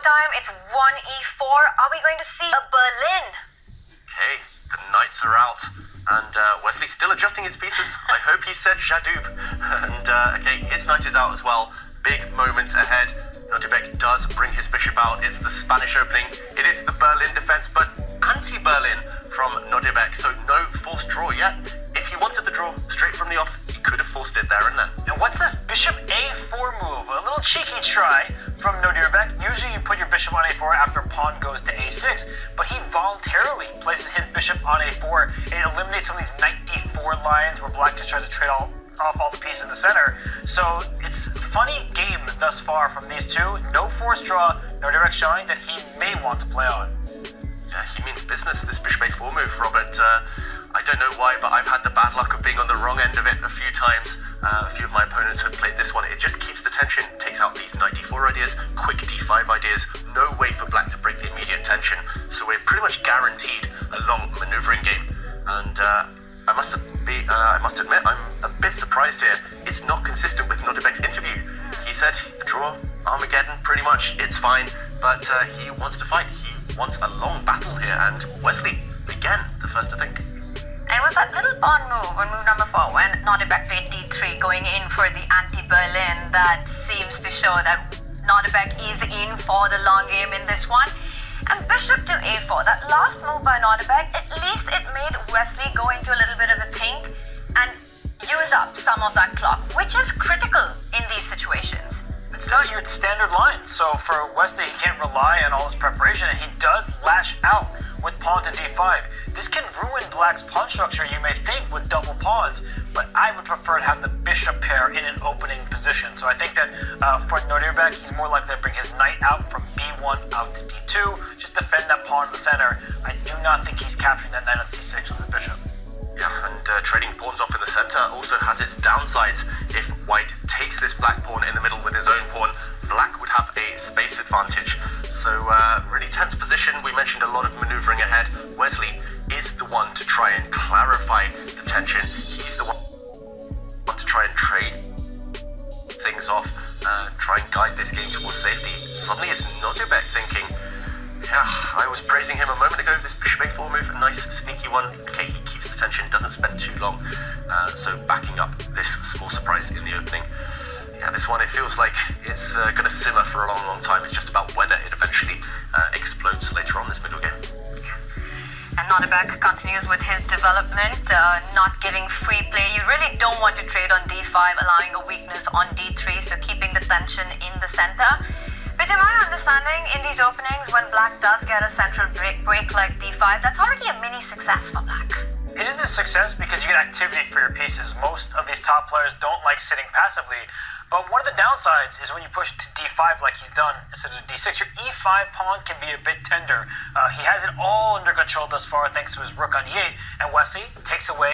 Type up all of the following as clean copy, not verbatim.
time, it's 1e4. Are we going to see a Berlin? Okay, the knights are out. And Wesley's still adjusting his pieces. I hope he said Jadoub. And okay, his knight is out as well. Big moments ahead. Nodirbek does bring his bishop out. It's the Spanish opening. It is the Berlin defense, but anti-Berlin from Nodirbek. So no forced draw yet. If he wanted the draw straight from the off, he could have forced it there and then. And what's this bishop a4 move? A little cheeky try from Nodirbek. Usually you put your bishop on a4 after pawn goes to a6, but he voluntarily places his bishop on a4. It eliminates some of these knight d4 lines where black just tries to trade off all the pieces in the center. So it's a funny game thus far from these two. No forced draw. Nodirbek showing that he may want to play on. Yeah, he means business, this bishop a4 move, Robert. I don't know why, but I've had the bad luck of being on the wrong end of it a few times. A few of my opponents have played this one. It just keeps the tension, takes out these knight d4 ideas, quick d5 ideas. No way for black to break the immediate tension. So we're pretty much guaranteed a long maneuvering game. And I must admit, I'm a bit surprised here. It's not consistent with Nodirbek's interview. He said, draw, Armageddon, pretty much, it's fine. But he wants to fight. He wants a long battle here. And Wesley, again, the first to think. And it was that little pawn move on move number 4 when Nodirbek played d3 going in for the anti-Berlin that seems to show that Nodirbek is in for the long game in this one. And bishop to a4, that last move by Nodirbek, at least it made Wesley go into a little bit of a think and use up some of that clock, which is critical in these situations. It's not your standard line, so for Wesley, he can't rely on all his preparation, and he does lash out with pawn to d5. This can ruin black's pawn structure, you may think, with double pawns, but I would prefer to have the bishop pair in an opening position. So I think that for Nodirbek, he's more likely to bring his knight out from b1 out to d2, just defend that pawn in the center. I do not think he's capturing that knight on c6 with his bishop. Yeah, and trading pawns off in the center also has its downsides. If white takes this black pawn in the middle with his own pawn, black would have a space advantage. So really tense position. We mentioned a lot of maneuvering ahead. Wesley is the one to try and clarify the tension. He's the one to try and trade things off, try and guide this game towards safety. Suddenly it's Nodirbek thinking, yeah, I was praising him a moment ago, this bishop a4 move, a nice sneaky one. Okay, he keeps the tension, doesn't spend too long. So backing up this small surprise in the opening. Yeah, this one, it feels like it's going to simmer for a long, long time. It's just about whether it eventually explodes later on this middle game. And Nodirbek continues with his development, not giving free play. You really don't want to trade on d5, allowing a weakness on d3, so keeping the tension in the center. But to my understanding, in these openings, when black does get a central break like d5, that's already a mini success for black. It is a success because you get activity for your pieces. Most of these top players don't like sitting passively, but one of the downsides is when you push it to d5 like he's done instead of d6, your e5 pawn can be a bit tender. He has it all under control thus far thanks to his rook on e8, and Wesley takes away.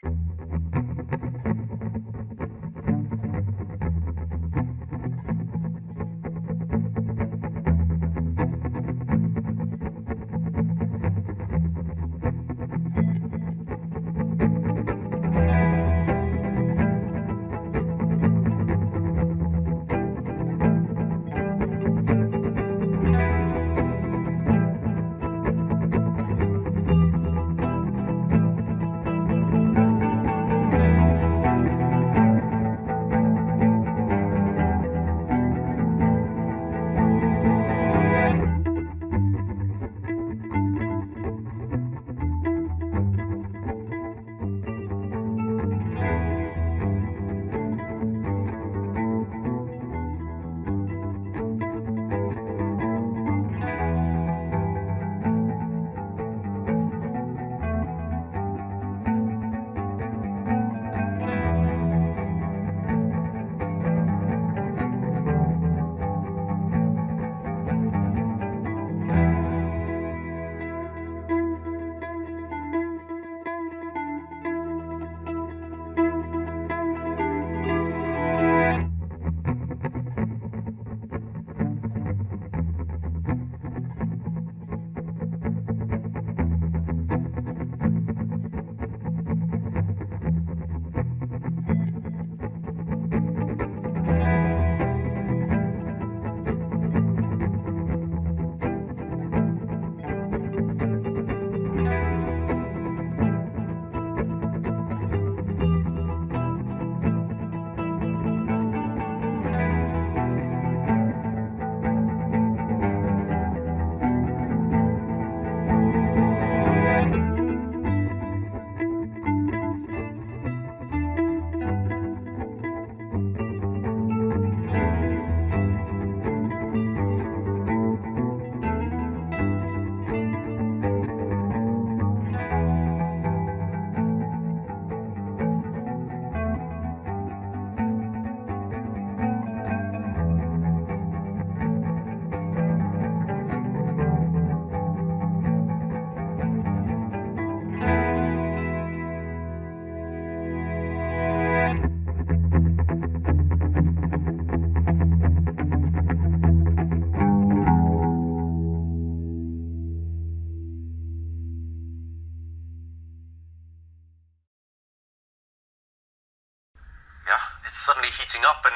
suddenly heating up, and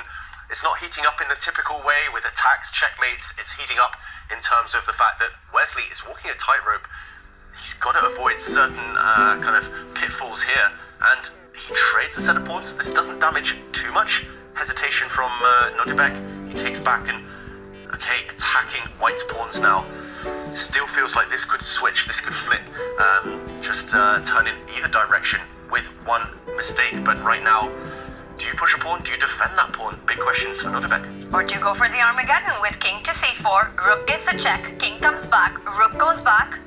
it's not heating up in the typical way with attacks, checkmates. It's heating up in terms of the fact that Wesley is walking a tightrope. He's got to avoid certain kind of pitfalls here, and he trades a set of pawns. This doesn't damage too much. Hesitation from Nodirbek. He takes back and, okay, attacking White's pawns now. Still feels like this could switch, this could flip, just turn in either direction with one mistake. But right now, do you push a pawn? Do you defend that pawn? Big questions for Nodirbek. Or do you go for the Armageddon with king to c4, rook gives a check, king comes back, rook goes back.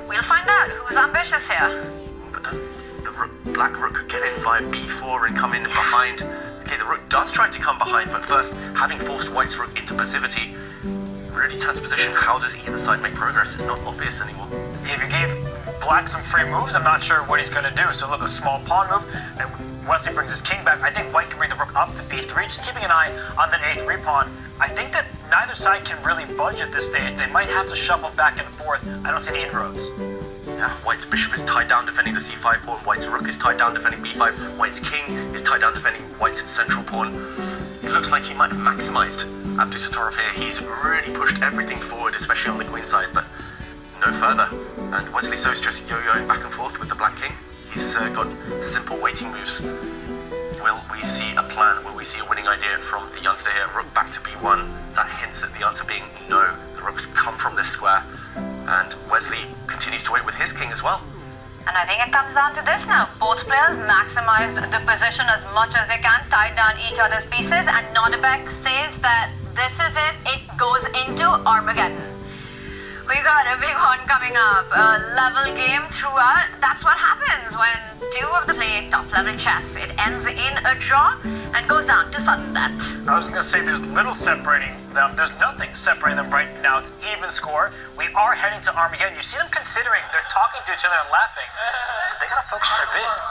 We'll find out who's ambitious here. But the black rook could get in via b4 and come in behind. Okay, the rook does try to come behind, but first, having forced White's rook into passivity, really tense position. How does either side make progress? It's not obvious anymore. If you gave Black some free moves, I'm not sure what he's going to do. So look, a small pawn move, and Wesley brings his king back. I think White can bring the rook up to b3, just keeping an eye on the a3 pawn. I think that neither side can really budge at this stage. They might have to shuffle back and forth. I don't see any inroads. Yeah, White's bishop is tied down defending the c5 pawn. White's rook is tied down defending b5. White's king is tied down defending White's central pawn. It looks like he might have maximized Abdusattorov here. He's really pushed everything forward, especially on the queen side, but no further. And Wesley So is just yo-yoing back and forth with the black king. He's got simple waiting moves. Will we see a plan? Will we see a winning idea from the youngster here? Rook back to b1. That hints at the answer being no. The rooks come from this square. And Wesley continues to wait with his king as well. And I think it comes down to this now. Both players maximize the position as much as they can, tie down each other's pieces, and Nodirbek says that this is it. It goes into Armageddon. We got a big one coming up. A level game throughout. That's what happens when two of them play top-level chess. It ends in a draw and goes down to sudden death. I was going to say there's little separating them. There's nothing separating them right now. It's even score. We are heading to Armageddon. You see them considering. They're talking to each other and laughing. They got to focus on their bids.